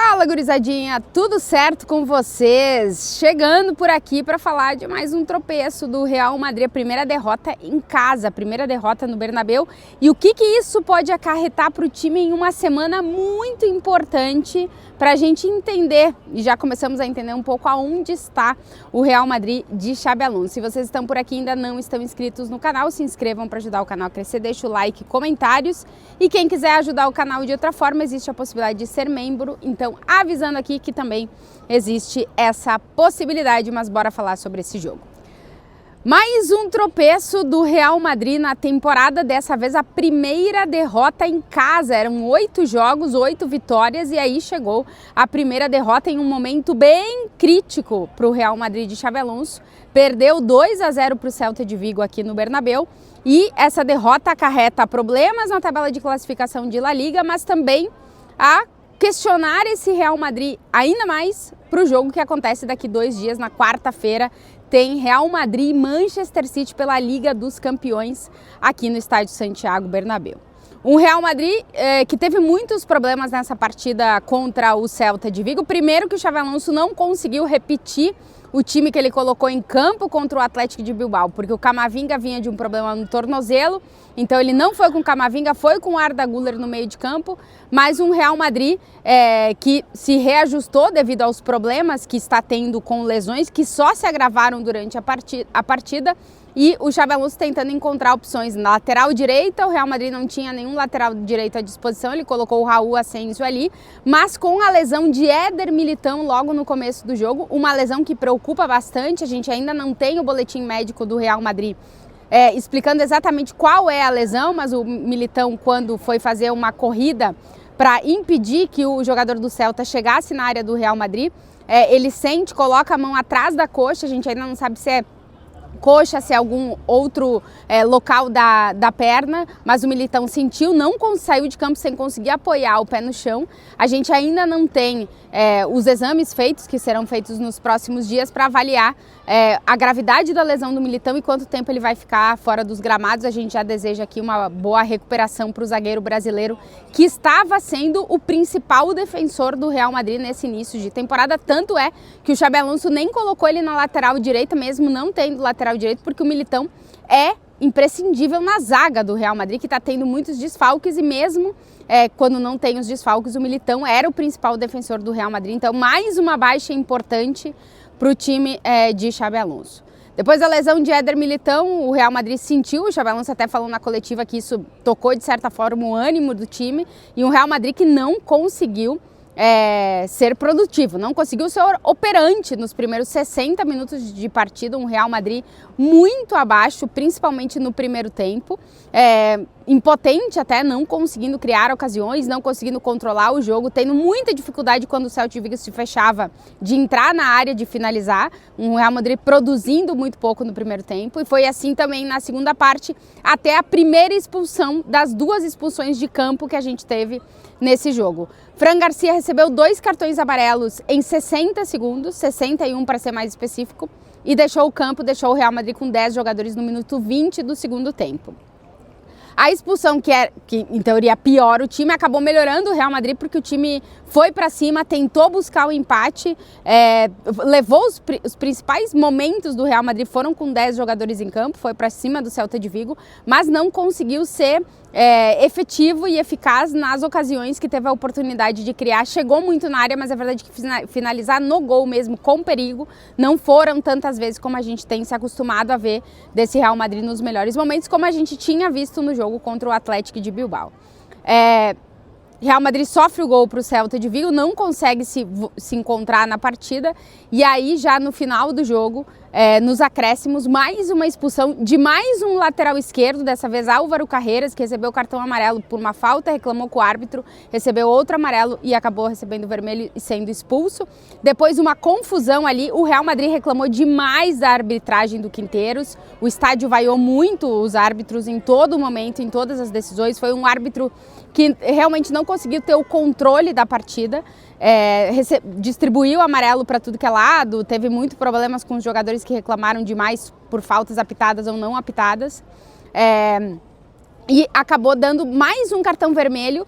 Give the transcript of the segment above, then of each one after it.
Fala, gurizadinha, tudo certo com vocês? Chegando por aqui para falar de mais um tropeço do Real Madrid, a primeira derrota em casa, a primeira derrota no Bernabéu. E o que isso pode acarretar para o time em uma semana muito importante para a gente entender, e já começamos a entender um pouco aonde está o Real Madrid de Xabi Alonso. Se vocês estão por aqui e ainda não estão inscritos no canal, se inscrevam para ajudar o canal a crescer, deixa o like, comentários. E quem quiser ajudar o canal de outra forma, existe a possibilidade de ser membro. Então, avisando aqui que também existe essa possibilidade, mas bora falar sobre esse jogo. Mais um tropeço do Real Madrid na temporada, dessa vez a primeira derrota em casa. Eram 8 jogos, 8 vitórias e aí chegou a primeira derrota em um momento bem crítico para o Real Madrid de Xabi Alonso. Perdeu 2-0 para o Celta de Vigo aqui no Bernabéu e essa derrota acarreta problemas na tabela de classificação de La Liga, mas também a questionar esse Real Madrid ainda mais para o jogo que acontece daqui 2 dias, na quarta-feira. Tem Real Madrid e Manchester City pela Liga dos Campeões aqui no estádio Santiago Bernabéu. Um Real Madrid que teve muitos problemas nessa partida contra o Celta de Vigo. Primeiro que o Xabi Alonso não conseguiu repetir o time que ele colocou em campo contra o Atlético de Bilbao, porque o Camavinga vinha de um problema no tornozelo, então ele não foi com o Camavinga, foi com o Arda Güler no meio de campo, mas um Real Madrid que se reajustou devido aos problemas que está tendo com lesões, que só se agravaram durante a partida, e o Xabi Alonso tentando encontrar opções na lateral direita. O Real Madrid não tinha nenhum lateral direito à disposição, ele colocou o Raul Asensio ali, mas com a lesão de Éder Militão logo no começo do jogo, uma lesão que preocupa bastante. A gente ainda não tem o boletim médico do Real Madrid explicando exatamente qual é a lesão, mas o Militão, quando foi fazer uma corrida para impedir que o jogador do Celta chegasse na área do Real Madrid, ele sente, coloca a mão atrás da coxa, a gente ainda não sabe se é coxa, se é algum outro local da perna, mas o Militão sentiu, não saiu de campo sem conseguir apoiar o pé no chão. A gente ainda não tem os exames feitos, que serão feitos nos próximos dias, para avaliar a gravidade da lesão do Militão e quanto tempo ele vai ficar fora dos gramados. A gente já deseja aqui uma boa recuperação para o zagueiro brasileiro, que estava sendo o principal defensor do Real Madrid nesse início de temporada. Tanto é que o Xabi Alonso nem colocou ele na lateral direita, mesmo não tendo lateral direito, porque o Militão é imprescindível na zaga do Real Madrid, que está tendo muitos desfalques, e mesmo quando não tem os desfalques, o Militão era o principal defensor do Real Madrid. Então, mais uma baixa importante para o time de Xabi Alonso. Depois da lesão de Éder Militão, o Real Madrid sentiu, o Xabi Alonso até falou na coletiva que isso tocou de certa forma o ânimo do time, e um Real Madrid que não conseguiu ser produtivo, não conseguiu ser operante nos primeiros 60 minutos de partida. Um Real Madrid muito abaixo, principalmente no primeiro tempo, impotente até, não conseguindo criar ocasiões, não conseguindo controlar o jogo, tendo muita dificuldade quando o Celta de Vigo se fechava de entrar na área, de finalizar. Um Real Madrid produzindo muito pouco no primeiro tempo, e foi assim também na segunda parte, até a primeira expulsão das 2 expulsões de campo que a gente teve nesse jogo. Fran Garcia recebeu 2 cartões amarelos em 60 segundos, 61 para ser mais específico, e deixou o campo, deixou o Real Madrid com 10 jogadores no minuto 20 do segundo tempo. A expulsão, que em teoria piora o time, acabou melhorando o Real Madrid, porque o time foi para cima, tentou buscar o empate, levou os principais momentos do Real Madrid, foram com 10 jogadores em campo, foi para cima do Celta de Vigo, mas não conseguiu ser efetivo e eficaz nas ocasiões que teve a oportunidade de criar. Chegou muito na área, mas a verdade é que finalizar no gol mesmo, com perigo, não foram tantas vezes como a gente tem se acostumado a ver desse Real Madrid nos melhores momentos, como a gente tinha visto no jogo contra o Atlético de Bilbao. Real Madrid sofre o gol para o Celta de Vigo, não consegue se encontrar na partida, e aí já no final do jogo, nos acréscimos, mais uma expulsão de mais um lateral esquerdo, dessa vez Álvaro Carreras, que recebeu cartão amarelo por uma falta, reclamou com o árbitro, recebeu outro amarelo e acabou recebendo vermelho e sendo expulso. Depois uma confusão ali, o Real Madrid reclamou demais da arbitragem do Quinteiros, o estádio vaiou muito os árbitros em todo momento, em todas as decisões. Foi um árbitro que realmente não conseguiu ter o controle da partida, distribuiu amarelo para tudo que é lado, teve muitos problemas com os jogadores que reclamaram demais por faltas apitadas ou não apitadas, e acabou dando mais um cartão vermelho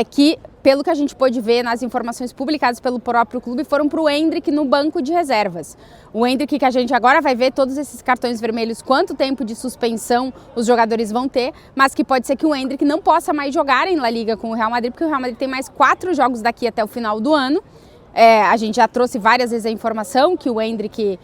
que pelo que a gente pôde ver nas informações publicadas pelo próprio clube, foram para o Endrick no banco de reservas. O Endrick, que a gente agora vai ver todos esses cartões vermelhos, quanto tempo de suspensão os jogadores vão ter, mas que pode ser que o Endrick não possa mais jogar em La Liga com o Real Madrid, porque o Real Madrid tem mais 4 jogos daqui até o final do ano. A gente já trouxe várias vezes a informação que o Endrick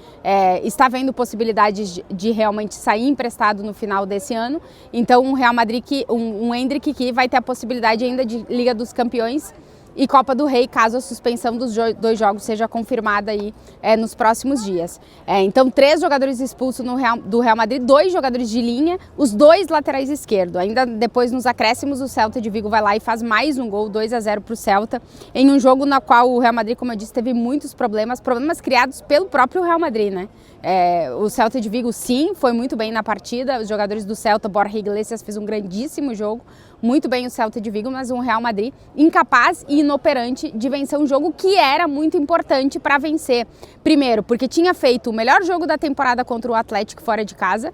está vendo possibilidades de realmente sair emprestado no final desse ano. Então, um Real Madrid, um Endrick que vai ter a possibilidade ainda de Liga dos Campeões e Copa do Rei, caso a suspensão dos 2 jogos seja confirmada aí nos próximos dias. Então, 3 jogadores expulsos do Real Madrid, 2 jogadores de linha, os 2 laterais esquerdos. Ainda depois, nos acréscimos, o Celta de Vigo vai lá e faz mais um gol, 2-0 para o Celta, em um jogo na qual o Real Madrid, como eu disse, teve muitos problemas criados pelo próprio Real Madrid, né? O Celta de Vigo, sim, foi muito bem na partida. Os jogadores do Celta, Borja Iglesias, fez um grandíssimo jogo, muito bem o Celta de Vigo, mas um Real Madrid incapaz e inoperante de vencer um jogo que era muito importante para vencer. Primeiro, porque tinha feito o melhor jogo da temporada contra o Atlético fora de casa,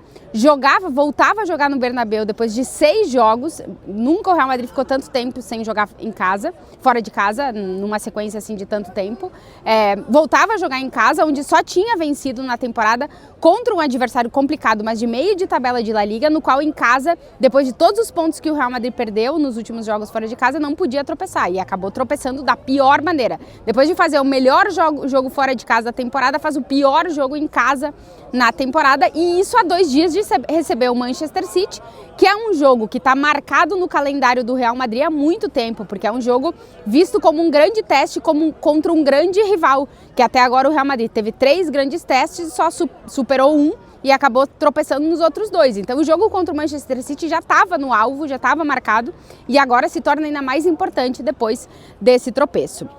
voltava a jogar no Bernabéu depois de 6 jogos, nunca o Real Madrid ficou tanto tempo sem jogar em casa, fora de casa, numa sequência assim de tanto tempo, voltava a jogar em casa, onde só tinha vencido na temporada contra um adversário complicado, mas de meio de tabela de La Liga, no qual em casa, depois de todos os pontos que o Real Madrid perdeu nos últimos jogos fora de casa, não podia tropeçar e acabou tropeçando da pior maneira. Depois de fazer o melhor jogo fora de casa da temporada, faz o pior jogo em casa na temporada, e isso há 2 dias de receber o Manchester City, que é um jogo que está marcado no calendário do Real Madrid há muito tempo, porque é um jogo visto como um grande teste contra um grande rival, que até agora o Real Madrid teve 3 grandes testes e só superou um e acabou tropeçando nos outros 2. Então o jogo contra o Manchester City já estava no alvo, já estava marcado, e agora se torna ainda mais importante depois desse tropeço.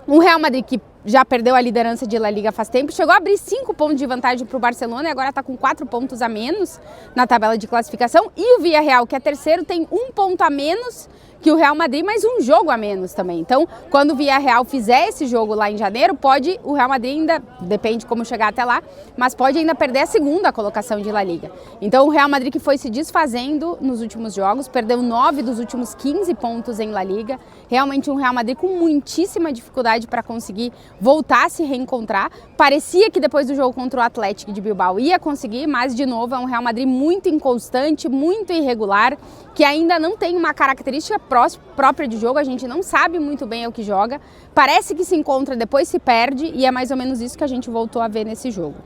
O Real Madrid, que já perdeu a liderança de La Liga faz tempo, chegou a abrir 5 pontos de vantagem para o Barcelona e agora está com 4 pontos a menos na tabela de classificação. E o Villarreal, que é terceiro, tem 1 ponto a menos que o Real Madrid, mas um jogo a menos também. Então, quando o Villarreal fizer esse jogo lá em janeiro, o Real Madrid ainda, depende como chegar até lá, mas pode ainda perder a 2ª colocação de La Liga. Então, o Real Madrid, que foi se desfazendo nos últimos jogos, perdeu 9 dos últimos 15 pontos em La Liga. Realmente um Real Madrid com muitíssima dificuldade para conseguir voltar a se reencontrar. Parecia que depois do jogo contra o Atlético de Bilbao ia conseguir, mas de novo é um Real Madrid muito inconstante, muito irregular, que ainda não tem uma característica própria de jogo. A gente não sabe muito bem o que joga, parece que se encontra, depois se perde, e é mais ou menos isso que a gente voltou a ver nesse jogo.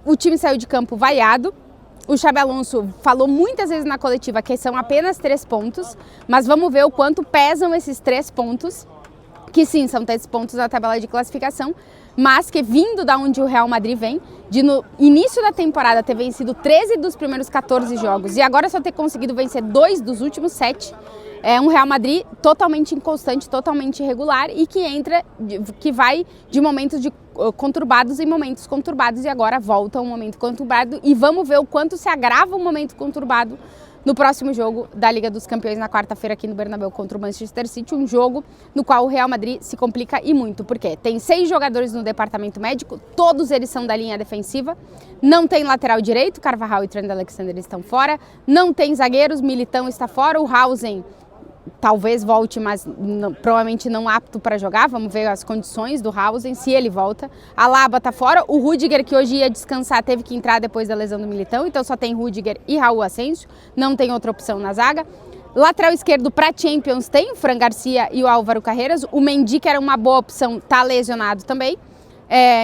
O time saiu de campo vaiado. O Xabi Alonso falou muitas vezes na coletiva que são apenas 3 pontos, mas vamos ver o quanto pesam esses 3 pontos, que sim, são 3 pontos na tabela de classificação, mas que vindo da onde o Real Madrid vem, de no início da temporada ter vencido 13 dos primeiros 14 jogos e agora só ter conseguido vencer 2 dos últimos 7, é um Real Madrid totalmente inconstante, totalmente irregular e que vai de momentos conturbados em momentos conturbados, e agora volta um momento conturbado, e vamos ver o quanto se agrava o momento conturbado no próximo jogo da Liga dos Campeões na quarta-feira aqui no Bernabéu contra o Manchester City, um jogo no qual o Real Madrid se complica e muito, porque tem 6 jogadores no departamento médico, todos eles são da linha defensiva, não tem lateral direito, Carvajal e Trent Alexander estão fora, não tem zagueiros, Militão está fora, o Hausen talvez volte, mas provavelmente não apto para jogar. Vamos ver as condições do Hausen, se ele volta. Alaba está fora. O Rüdiger, que hoje ia descansar, teve que entrar depois da lesão do Militão. Então só tem Rüdiger e Raul Asensio. Não tem outra opção na zaga. Lateral esquerdo para Champions tem o Fran Garcia e o Álvaro Carreras. O Mendy, que era uma boa opção, está lesionado também.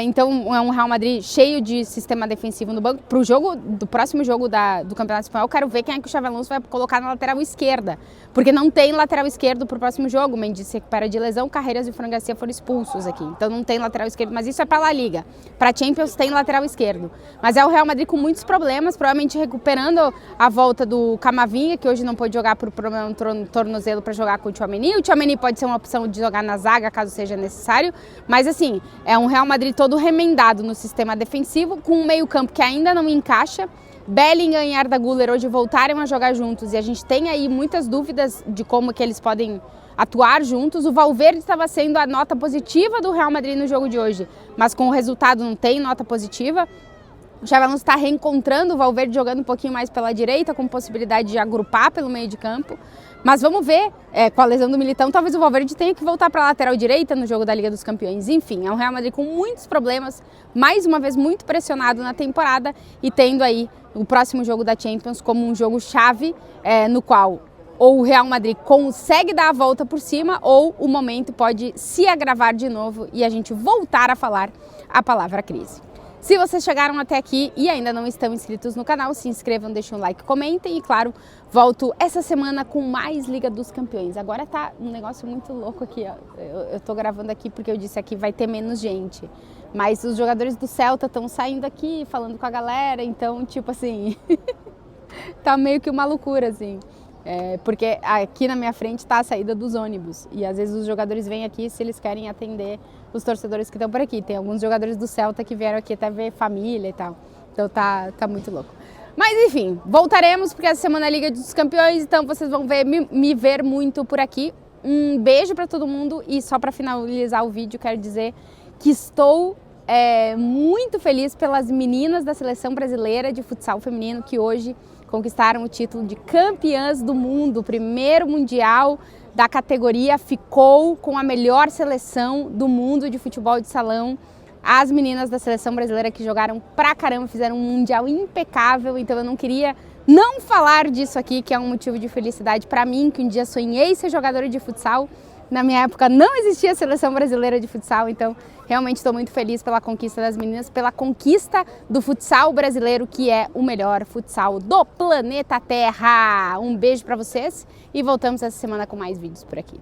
Então é um Real Madrid cheio de sistema defensivo no banco. Para o jogo, do próximo jogo do Campeonato Espanhol, eu quero ver quem é que o Xabi Alonso vai colocar na lateral esquerda, porque não tem lateral esquerdo para o próximo jogo. O Mendy se recupera de lesão, Carreiras e o Fran Garcia foram expulsos aqui, então não tem lateral esquerdo, mas isso é para a La Liga. Para Champions tem lateral esquerdo, mas é o Real Madrid com muitos problemas, provavelmente recuperando a volta do Camavinga, que hoje não pôde jogar por problema no tornozelo para jogar com o Tchouaméni. O Tchouaméni pode ser uma opção de jogar na zaga, caso seja necessário, mas assim, é um Real Madrid todo remendado no sistema defensivo, com um meio-campo que ainda não encaixa. Bellingham e Arda Güler hoje voltaram a jogar juntos e a gente tem aí muitas dúvidas de como que eles podem atuar juntos. O Valverde estava sendo a nota positiva do Real Madrid no jogo de hoje, mas com o resultado não tem nota positiva. O Xabi Alonso está reencontrando o Valverde jogando um pouquinho mais pela direita, com possibilidade de agrupar pelo meio de campo. Mas vamos ver, com a lesão do Militão, talvez o Valverde tenha que voltar para a lateral direita no jogo da Liga dos Campeões. Enfim, é um Real Madrid com muitos problemas, mais uma vez muito pressionado na temporada e tendo aí o próximo jogo da Champions como um jogo chave, no qual ou o Real Madrid consegue dar a volta por cima ou o momento pode se agravar de novo e a gente voltar a falar a palavra crise. Se vocês chegaram até aqui e ainda não estão inscritos no canal, se inscrevam, deixem um like, comentem e, claro, volto essa semana com mais Liga dos Campeões. Agora tá um negócio muito louco aqui, ó. Eu tô gravando aqui porque eu disse aqui vai ter menos gente. Mas os jogadores do Celta estão saindo aqui, falando com a galera, então, tipo assim, tá meio que uma loucura, assim. Porque aqui na minha frente está a saída dos ônibus e às vezes os jogadores vêm aqui se eles querem atender os torcedores que estão por aqui. Tem alguns jogadores do Celta que vieram aqui até ver família e tal, então tá muito louco. Mas enfim, voltaremos porque essa semana é a Liga dos Campeões, então vocês vão me ver muito por aqui. Um beijo para todo mundo e só para finalizar o vídeo quero dizer que estou muito feliz pelas meninas da seleção brasileira de futsal feminino que hoje conquistaram o título de campeãs do mundo. O primeiro mundial da categoria ficou com a melhor seleção do mundo de futebol de salão. As meninas da seleção brasileira que jogaram pra caramba, fizeram um mundial impecável, então eu não queria não falar disso aqui, que é um motivo de felicidade para mim, que um dia sonhei ser jogadora de futsal. Na minha época não existia a seleção brasileira de futsal, então realmente estou muito feliz pela conquista das meninas, pela conquista do futsal brasileiro, que é o melhor futsal do planeta Terra. Um beijo para vocês e voltamos essa semana com mais vídeos por aqui.